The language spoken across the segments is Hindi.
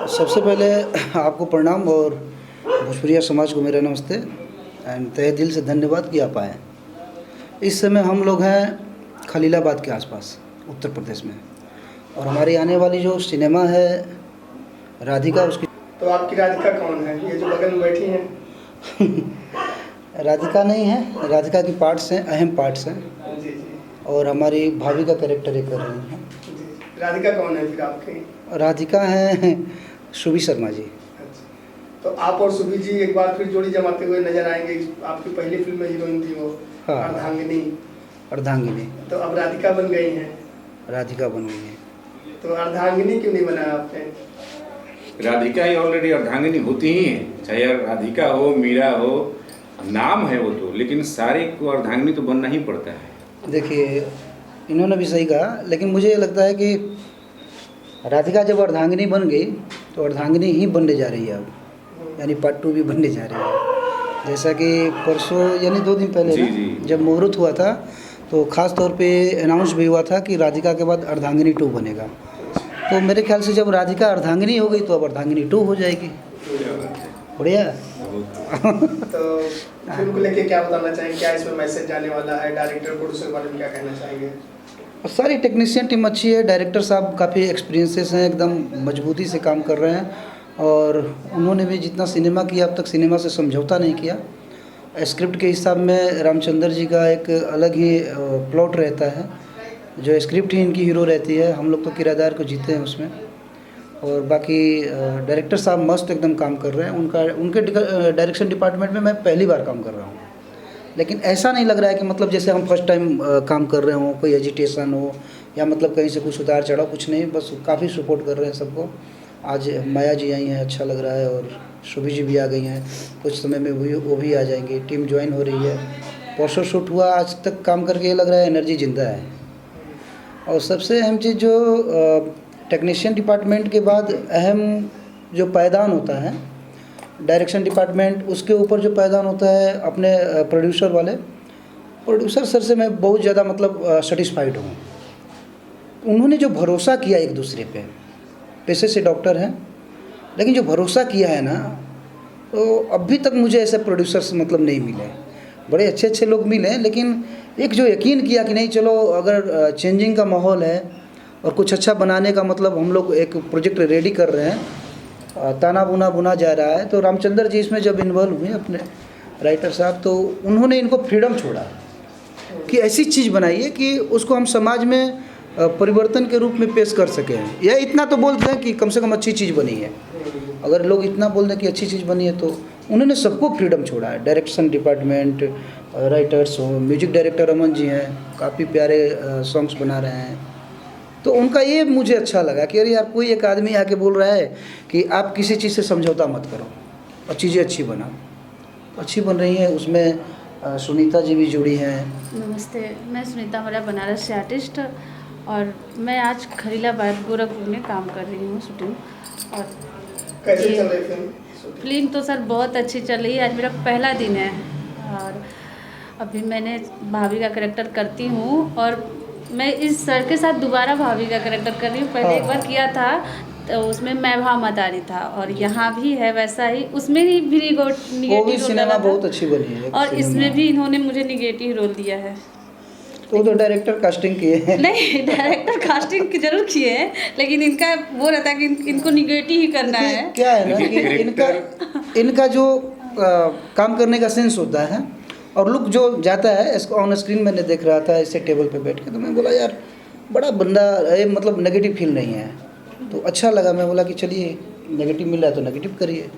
सबसे पहले आपको प्रणाम और भोजपुरिया समाज को मेरा नमस्ते एंड तहे दिल से धन्यवाद कि आप आए। इस समय हम लोग हैं खलीलाबाद के आसपास उत्तर प्रदेश में, और हमारी आने वाली जो सिनेमा है राधिका, उसकी तो आपकी राधिका कौन है? ये जो बगल में बैठी हैं। राधिका नहीं है, राधिका की पार्ट्स हैं, अहम पार्ट्स हैं, जी जी और हमारी भाभी का कैरेक्टर ये कर रही हैं। जी। राधिका कौन है फिर आपकी? राधिका हैं शुभी शर्मा जी। अच्छा, तो आप और सुबी जी एक बार फिर जोड़ी जमाते हुए नजर आएंगे। आपकी पहली फिल्म में हीरोइन थी वो, हाँ। अर्धांगिनी। अर्धांगिनी। तो अब राधिका बन गई हैं। राधिका बन गई है। तो अर्धांगिनी क्यों नहीं बनाया आपने? राधिका ही ऑलरेडी अर्धांगिनी होती ही है, चाहे राधिका हो, मीरा हो, नाम है वो तो, लेकिन सारे को अर्धांगिनी तो बनना ही पड़ता है। देखिए, इन्होंने भी सही कहा, लेकिन मुझे ये लगता है कि राधिका जब अर्धांगिनी बन गई तो अर्धांगिनी ही बनने जा रही है अब, यानी पार्ट 2 भी बनने जा रही है। जैसा कि परसों यानी 2 दिन पहले जी, ना, जी। जब मुहूर्त हुआ था तो ख़ास तौर पे अनाउंस भी हुआ था कि राधिका के बाद अर्धांगिनी 2 बनेगा। तो मेरे ख्याल से जब राधिका अर्धांगिनी हो गई तो अब अर्धांगिनी 2 हो जाएगी। बढ़िया। तो फिल्म को लेके क्या बताना चाहेंगे? क्या इसमें मैसेज जाने वाला है? डायरेक्टर प्रोड्यूसर के बारे में क्या कहना चाहेंगे? सारी टेक्नीशियन टीम अच्छी है, डायरेक्टर साहब काफ़ी एक्सपीरियंसेस हैं, एकदम मजबूती से काम कर रहे हैं, और उन्होंने भी जितना सिनेमा किया अब तक सिनेमा से समझौता नहीं किया। स्क्रिप्ट के हिसाब में रामचंद्र जी का एक अलग ही प्लॉट रहता है, जो स्क्रिप्ट ही इनकी हीरो रहती है। हम लोग तो किरदार को जीते हैं उसमें, और बाकी डायरेक्टर साहब मस्त एकदम काम कर रहे हैं। उनके डायरेक्शन डिपार्टमेंट में मैं पहली बार काम कर रहा हूँ, लेकिन ऐसा नहीं लग रहा है कि मतलब जैसे हम फर्स्ट टाइम काम कर रहे हों, कोई एजिटेशन हो या मतलब कहीं से कुछ उतार चढ़ाव, कुछ नहीं, बस काफ़ी सपोर्ट कर रहे हैं सबको। आज माया जी आई हैं, अच्छा लग रहा है, और शुभी जी भी आ गई हैं, कुछ समय में वो भी आ जाएंगी, टीम ज्वाइन हो रही है। परसों शूट हुआ, आज तक काम करके ये लग रहा है एनर्जी जिंदा है। और सबसे अहम चीज़ जो टेक्नीशियन डिपार्टमेंट के बाद अहम जो पायदान होता है डायरेक्शन डिपार्टमेंट, उसके ऊपर जो पायदान होता है अपने प्रोड्यूसर सर से मैं बहुत ज़्यादा मतलब सेटिस्फाइड हूँ। उन्होंने जो भरोसा किया एक दूसरे पे, पेशे से डॉक्टर हैं, लेकिन जो भरोसा किया है ना, तो अभी तक मुझे ऐसे प्रोड्यूसर्स मतलब नहीं मिले। बड़े अच्छे अच्छे लोग मिले, लेकिन एक जो यकीन किया कि नहीं चलो, अगर चेंजिंग का माहौल है और कुछ अच्छा बनाने का मतलब हम लोग एक प्रोजेक्ट रेडी कर रहे हैं, ताना बुना बुना जा रहा है, तो रामचंद्र जी इसमें जब इन्वॉल्व हुए अपने राइटर साहब, तो उन्होंने इनको फ्रीडम छोड़ा कि ऐसी चीज़ बनाइए कि उसको हम समाज में परिवर्तन के रूप में पेश कर सकें। या इतना तो बोलते हैं कि कम से कम अच्छी चीज़ बनी है। अगर लोग इतना बोल दें कि अच्छी चीज़ बनी है, तो उन्होंने सबको फ्रीडम छोड़ा है। डायरेक्शन डिपार्टमेंट, राइटर्स हो, म्यूजिक डायरेक्टर अमन जी हैं, काफ़ी प्यारे सॉन्ग्स बना रहे हैं। तो उनका ये मुझे अच्छा लगा कि अरे यार, कोई एक आदमी आके बोल रहा है कि आप किसी चीज़ से समझौता मत करो और चीज़ें अच्छी बनाओ, अच्छी बन रही हैं। उसमें सुनीता जी भी जुड़ी हैं। नमस्ते, मैं सुनीता मौर्य, बनारस से आर्टिस्ट, और मैं आज खलीलाबाद गोरखपुर में काम कर रही हूँ शूटिंग। और कैसे चल रही फिल्म? फिल्म तो सर बहुत अच्छी चल रही है। आज मेरा पहला दिन है, और अभी मैंने भाभी का कैरेक्टर करती हूँ, और मैं इस सर के साथ दोबारा भाभी का कैरेक्टर कर रही हूँ। पहले एक बार किया था तो उसमें मैं भा मदारी था, और यहाँ भी है वैसा ही। उसमें ही भी वो भी निगेटिव सिनेमा रोल बहुत अच्छी बनी है, और इसमें भी इन्होंने मुझे निगेटिव रोल दिया है। तो डायरेक्टर कास्टिंग किए हैं। नहीं, डायरेक्टर कास्टिंग जरूर किए हैं, लेकिन इनका वो रहता है कि इनको निगेटिव ही करना है। क्या है ना कि इनका जो काम करने का सेंस होता है और लुक जो जाता है, इसको ऑन स्क्रीन मैंने देख रहा था ऐसे टेबल पे बैठ के, तो मैं बोला यार बड़ा बंदा है, मतलब नेगेटिव फील नहीं है, तो अच्छा लगा। मैं बोला कि चलिए नेगेटिव मिल रहा है तो नेगेटिव करिए,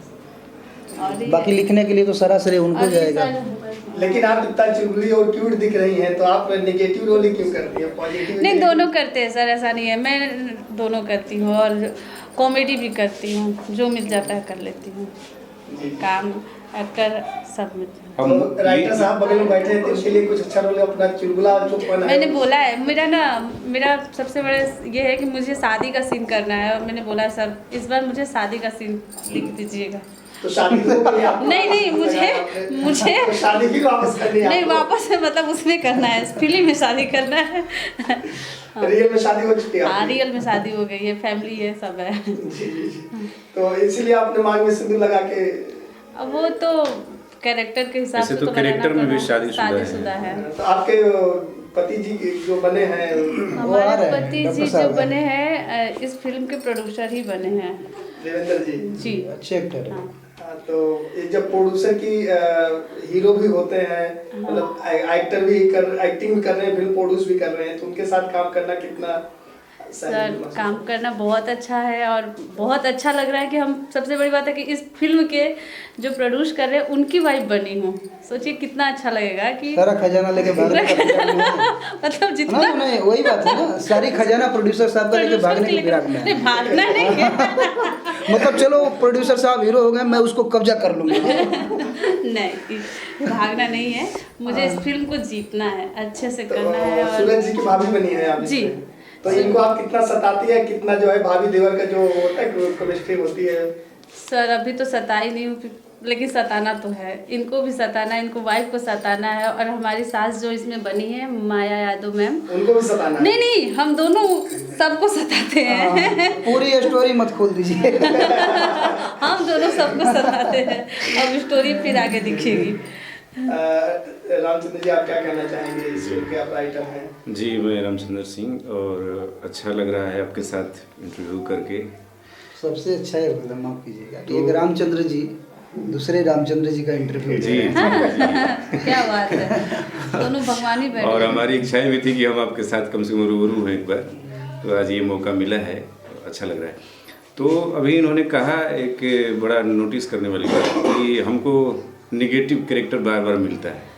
बाकी लिखने के लिए तो सरासर उनको जाएगा। लेकिन आप इतना चुगली और क्यूट दिख रही हैं, तो आप नेगेटिव रोल ही क्यों करती हैं? पॉजिटिव नहीं, दोनों करते हैं सर, ऐसा नहीं है। मैं दोनों करती हूँ और कॉमेडी भी करती हूँ, जो मिल जाता है कर लेती हूँ। काम, एक्टर सब मिल जाता है। तो राइटर साहब बगल में बैठे हैं, तो उसके लिए कुछ अच्छा रोल अपना चुलबुला चुपन है। मैंने बोला है, मेरा सबसे बड़ा ये है कि मुझे शादी का सीन करना है, और मैंने बोला सर इस बार मुझे शादी का सीन लिख दीजिएगा। तो शादी तो हो गई आपको? नहीं, मुझे तो शादी भी वापस करनी है नहीं, आपको? वापस मतलब उसमें करना है, फिल्म में शादी करना है। रियल में शादी हो चुकी है हाँ, आपकी? रियल में शादी हो गई है, फैमिली है, सब है। जी जी जी। तो इसीलिए आपने मांग में सिंदूर लगा के। अब वो तो कैरेक्टर के हिसाब वैसे से तो लगाना कैरेक्टर में भी पड़ा। शादीशुदा है। तो आपके पति जी जो बने हैं वो आ हमारे रहे हैं, पति डॉक्टर जी जो साहब हैं। बने हैं इस फिल्म के प्रोड्यूसर ही बने हैं। देवेंद्र जी। जी अच्छे एक्टर है। हाँ। हाँ, तो ये जब प्रोड्यूसर की हीरो भी होते हैं, मतलब एक्टर भी एक्टिंग भी कर रहे हैं, फिल्म प्रोड्यूस भी कर रहे हैं, तो उनके साथ काम करना कितना सर काम करना बहुत अच्छा है और बहुत अच्छा लग रहा है कि हम, सबसे बड़ी बात है कि इस फिल्म के जो प्रोड्यूस कर रहे हैं उनकी वाइफ बनी हूँ। सोचिए कितना अच्छा लगेगा कि सारा खजाना लेके भागने का फिराक में है। मतलब जितना ना नहीं वही बात है ना, सारी खजाना प्रोड्यूसर साहब का लेके भागने के फिराक में है। नहीं, भागना नहीं है। मतलब चलो प्रोड्यूसर साहब हीरो हो गए, मैं उसको कब्जा कर लूंगा। नहीं, भागना नहीं है, मुझे इस फिल्म को जीतना है, अच्छे से तो करना है। और सूरज जी की भाभी बनी है आप जी। इसमें। तो इनको आप कितना सताती है, कितना जो है भाभी देवर का जो होता है केमिस्ट्री होती है? सर अभी तो सताई नहीं हूँ, लेकिन सताना तो है, इनको भी सताना है, इनको वाइफ को सताना है। और हमारी सास जो इसमें बनी है माया यादव मैम, उनको भी सताना है? नहीं हम दोनों सबको सताते हैं। पूरी स्टोरी मत खोल दीजिए। हम दोनों सबको सताते हैं। अब स्टोरी फिर आगे दिखेगी। रामचंद्र जी, आप क्या कहना चाहेंगे? इस फिल्म के आप राइटर हैं। जी, मैं रामचंद्र सिंह, और अच्छा लग रहा है आपके साथ इंटरव्यू करके। सबसे अच्छा है, एकदम माफ कीजिएगा, एक रामचंद्र जी दूसरे रामचंद्र जी का इंटरव्यू जी, क्या बात है, दोनों भगवान ही बैठे। और हमारी इच्छाएं भी थी कि हम आपके साथ कम से कम रूबरू हुए एक बार, तो आज ये मौका मिला है, अच्छा लग रहा है। तो अभी इन्होंने कहा एक बड़ा नोटिस करने वाली बात कि हमको नेगेटिव कैरेक्टर बार बार मिलता है।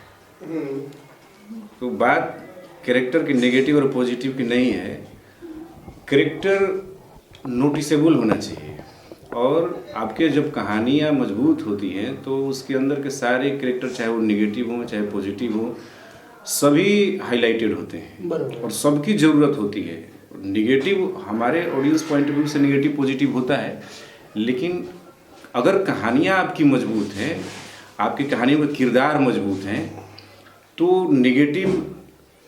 तो बात कैरेक्टर की नेगेटिव और पॉजिटिव की नहीं है, कैरेक्टर नोटिसेबल होना चाहिए। और आपके जब कहानियाँ मजबूत होती हैं तो उसके अंदर के सारे कैरेक्टर, चाहे वो नेगेटिव हों चाहे पॉजिटिव हों, सभी हाईलाइटेड होते हैं बराबर। और सबकी ज़रूरत होती है। नेगेटिव हमारे ऑडियंस पॉइंट ऑफ व्यू से नेगेटिव पॉजिटिव होता है, लेकिन अगर कहानियाँ आपकी मजबूत हैं, आपकी कहानियों के किरदार मजबूत हैं, तो नेगेटिव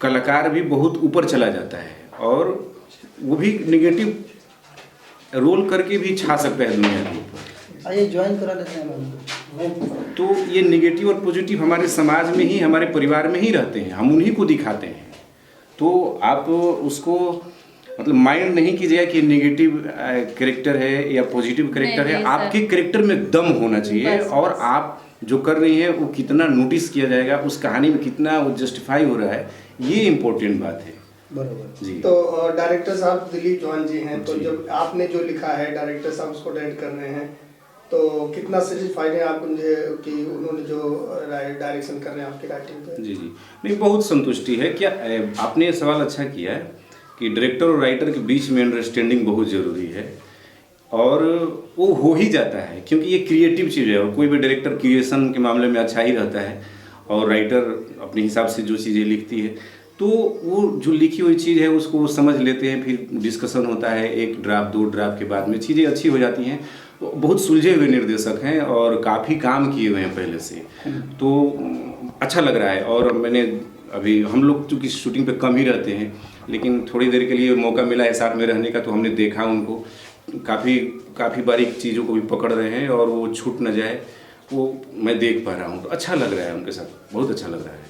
कलाकार भी बहुत ऊपर चला जाता है और वो भी नेगेटिव रोल करके भी छा सकता है दुनिया के ऊपर। आइए ज्वाइन करा लेते हैं। तो ये नेगेटिव और पॉजिटिव हमारे समाज में ही, हमारे परिवार में ही रहते हैं, हम उन्हीं को दिखाते हैं। तो आप उसको मतलब माइंड नहीं कीजिएगा कि नेगेटिव कैरेक्टर है या पॉजिटिव कैरेक्टर है। आपके कैरेक्टर में दम होना चाहिए और आप जो कर रही हैं वो कितना नोटिस किया जाएगा, उस कहानी में कितना वो जस्टिफाई हो रहा है, ये इम्पोर्टेंट बात है। बराबर जी। तो डायरेक्टर साहब दिलीप जॉन जी हैं, तो जी। जब आपने जो लिखा है डायरेक्टर साहब उसको डायरेक्ट कर रहे हैं, तो कितना सेटिस्फाइड है आप मुझे कि उन्होंने जो डायरेक्शन कर रहे हैं आपकी राइटिंग पे? जी जी, नहीं बहुत संतुष्टि है। क्या आपने सवाल अच्छा किया है कि डायरेक्टर और राइटर के बीच में अंडरस्टैंडिंग बहुत ज़रूरी है, और वो हो ही जाता है क्योंकि ये क्रिएटिव चीज़ है। और कोई भी डायरेक्टर क्रिएशन के मामले में अच्छा ही रहता है और राइटर अपने हिसाब से जो चीज़ें लिखती है, तो वो जो लिखी हुई चीज़ है उसको समझ लेते हैं, फिर डिस्कशन होता है, एक ड्राफ्ट दो ड्राफ्ट के बाद में चीज़ें अच्छी हो जाती हैं। तो बहुत सुलझे हुए निर्देशक हैं और काफ़ी काम किए हुए हैं पहले से, तो अच्छा लग रहा है। और मैंने अभी, हम लोग चूँकि शूटिंग पे कम ही रहते हैं, लेकिन थोड़ी देर के लिए मौका मिला है साथ में रहने का, तो हमने देखा उनको काफ़ी बारीक चीज़ों को भी पकड़ रहे हैं और वो छूट न जाए, वो मैं देख पा रहा हूँ। तो अच्छा लग रहा है उनके साथ, बहुत अच्छा लग रहा है।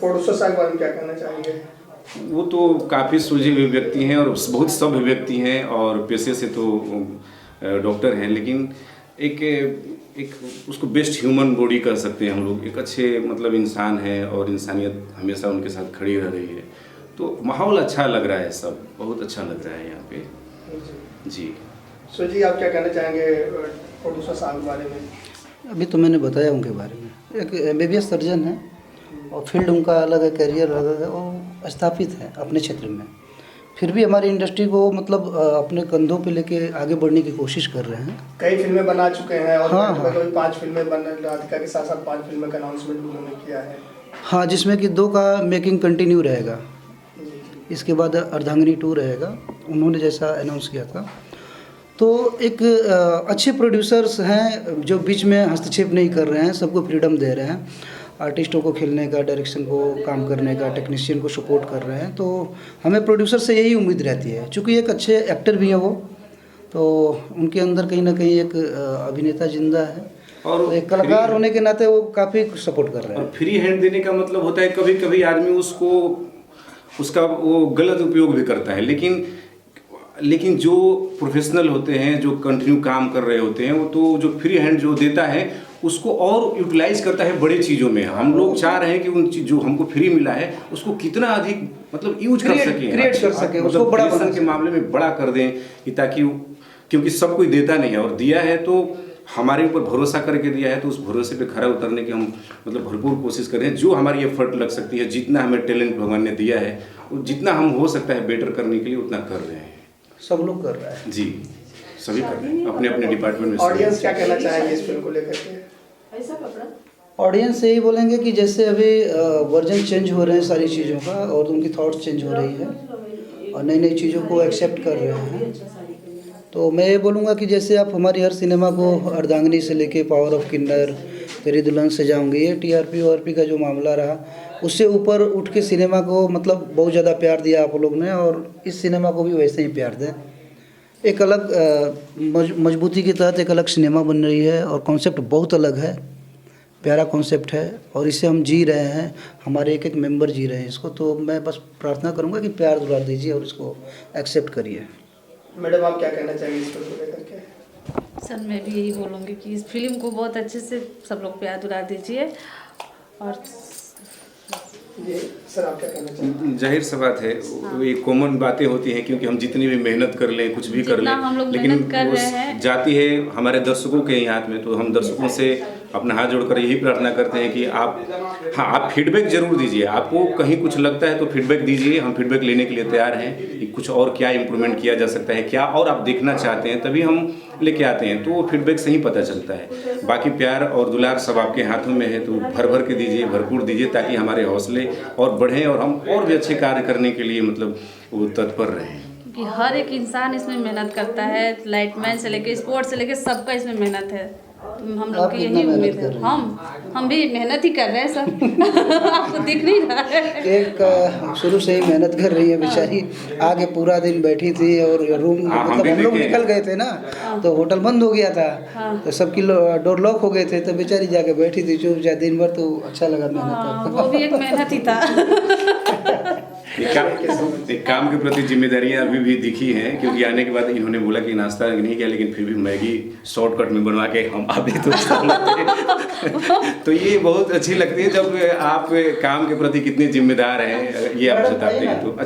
प्रोड्यूसर साहब के बारे में क्या कहना चाहेंगे? वो तो काफ़ी सुलझे हुए व्यक्ति हैं और बहुत सभ्य व्यक्ति हैं और पेशे से तो डॉक्टर हैं, लेकिन एक उसको बेस्ट ह्यूमन बॉडी कह सकते हैं हम लोग। एक अच्छे मतलब इंसान है और इंसानियत हमेशा उनके साथ खड़ी रह रही है। तो माहौल अच्छा लग रहा है, सब बहुत अच्छा लग रहा है यहाँ पे। जी सो जी, आप क्या कहना चाहेंगे प्रोड्यूसर साहब के बारे में? अभी तो मैंने बताया उनके बारे में। एक MBBS सर्जन है और फील्ड उनका अलग है, करियर अलग है, वो स्थापित है अपने क्षेत्र में। फिर भी हमारी इंडस्ट्री को मतलब अपने कंधों पे लेके आगे बढ़ने की कोशिश कर रहे हैं। कई फिल्में बना चुके हैं और हाँ, हाँ। कभी 5 फिल्में बन, राधिका के साथ साथ 5 फिल्में का अनाउंसमेंट उन्होंने किया है। हाँ, जिसमें कि 2 का मेकिंग कंटिन्यू रहेगा, इसके बाद अर्धांगिनी 2 रहेगा, उन्होंने जैसा अनाउंस किया था। तो एक अच्छे प्रोड्यूसर्स हैं जो बीच में हस्तक्षेप नहीं कर रहे हैं, सबको फ्रीडम दे रहे हैं। आर्टिस्टों को खेलने का, डायरेक्शन को काम करने का, टेक्नीशियन को सपोर्ट कर रहे हैं। तो हमें प्रोड्यूसर से यही उम्मीद रहती है, चूँकि एक अच्छे एक्टर भी हैं वो, तो उनके अंदर कहीं ना कहीं एक अभिनेता जिंदा है और एक कलाकार होने के नाते वो काफ़ी सपोर्ट कर रहे हैं। और फ्री हैंड देने का मतलब होता है कभी कभी आदमी उसका वो गलत उपयोग भी करता है, लेकिन जो प्रोफेशनल होते हैं, जो कंटिन्यू काम कर रहे होते हैं, वो तो जो फ्री हैंड जो देता है उसको और यूटिलाइज करता है बड़ी चीज़ों में। हम लोग चाह रहे हैं कि उन चीज जो हमको फ्री मिला है उसको कितना अधिक मतलब यूज कर सकें, क्रिएट कर सकें, उसको मतलब बड़ा creation के मामले में बड़ा कर दें कि ताकि क्योंकि सब कोई देता नहीं है, और दिया है तो हमारे ऊपर भरोसा करके दिया है, तो उस भरोसे पे खरा उतरने की हम मतलब भरपूर कोशिश कर रहे हैं। जो हमारी एफर्ट लग सकती है, जितना हमें टैलेंट भगवान ने दिया है, जितना हम हो सकता है बेटर करने के लिए उतना कर रहे हैं। सब लोग कर रहे हैं जी, सभी कर रहे हैं अपने अपने डिपार्टमेंट में। ऑडियंस क्या कहना चाहेंगे इस फिल्म को लेकर के? ऑडियंस यही बोलेंगे कि जैसे अभी वर्जन चेंज हो रहे हैं सारी चीज़ों का, और उनकी थॉट्स चेंज हो रही है और नई नई चीज़ों को एक्सेप्ट कर रहे हैं। तो मैं ये बोलूँगा कि जैसे आप हमारी हर सिनेमा को अर्धांगिनी से लेके पावर ऑफ किन्नर, तेरी दुल्हन से जाऊँगी, ये टीआरपी ओआरपी का जो मामला रहा, उससे ऊपर उठ के सिनेमा को मतलब बहुत ज़्यादा प्यार दिया आप लोग ने, और इस सिनेमा को भी वैसे ही प्यार दें। एक अलग मजबूती के तहत एक अलग सिनेमा बन रही है और कॉन्सेप्ट बहुत अलग है, प्यारा कॉन्सेप्ट है और इसे हम जी रहे हैं, हमारे एक एक मेंबर जी रहे हैं इसको। तो मैं बस प्रार्थना करूंगा कि प्यार दुलार दीजिए और इसको एक्सेप्ट करिए। मैडम आप क्या कहना चाहेंगे इस फिल्म को लेकर के? सर मैं भी यही बोलूँगी कि इस फिल्म को बहुत अच्छे से सब लोग प्यार दुलार दीजिए। और जी सर आप क्या कहना चाहेंगे? जाहिर सी बात है, ये कॉमन बातें होती हैं, क्योंकि हम जितनी भी मेहनत कर लें, कुछ भी कर लें, हम लोग लेकिन मेहनत कर वो रहे हैं। जाती है हमारे दर्शकों के ही हाथ में। तो हम दर्शकों से अपना हाथ जोड़कर यही प्रार्थना करते हैं कि आप फीडबैक जरूर दीजिए। आपको कहीं कुछ लगता है तो फीडबैक दीजिए, हम फीडबैक लेने के लिए तैयार हैं कि कुछ और क्या इम्प्रूवमेंट किया जा सकता है, क्या और आप देखना चाहते हैं, तभी हम लेके आते हैं। तो वो फीडबैक से ही पता चलता है। बाकी प्यार और दुलार सब आपके हाथों में है, तो भर भर के दीजिए, भरपूर दीजिए, ताकि हमारे हौसले और बढ़ें और हम और भी अच्छे कार्य करने के लिए मतलब वो तत्पर रहें। कि हर एक इंसान इसमें मेहनत करता है, लाइटमैन से लेके स्पोर्ट्स से लेके सबका इसमें मेहनत है। हम लोग की यही उम्मीद है। हम भी मेहनत ही कर रहे हैं सर। आपको दिख नहीं रहा है? एक शुरू से ही मेहनत कर रही है बेचारी, आगे पूरा दिन बैठी थी और रूम मतलब हम लोग निकल गए थे ना, तो होटल बंद हो गया था, तो सबकी डोर लॉक हो गए थे, तो बेचारी जाके बैठी थी चुपचाप दिन भर। तो अच्छा लगा मेहनत। वो भी एक मेहनत ही था। एक काम के प्रति जिम्मेदारियां अभी भी दिखी हैं, क्योंकि आने के बाद इन्होंने बोला कि नाश्ता नहीं किया, लेकिन फिर भी मैगी शॉर्टकट में बनवा के हम अभी तो ये बहुत अच्छी लगती है जब आप काम के प्रति कितने जिम्मेदार हैं, ये आप बताते हैं। तो अच्छा।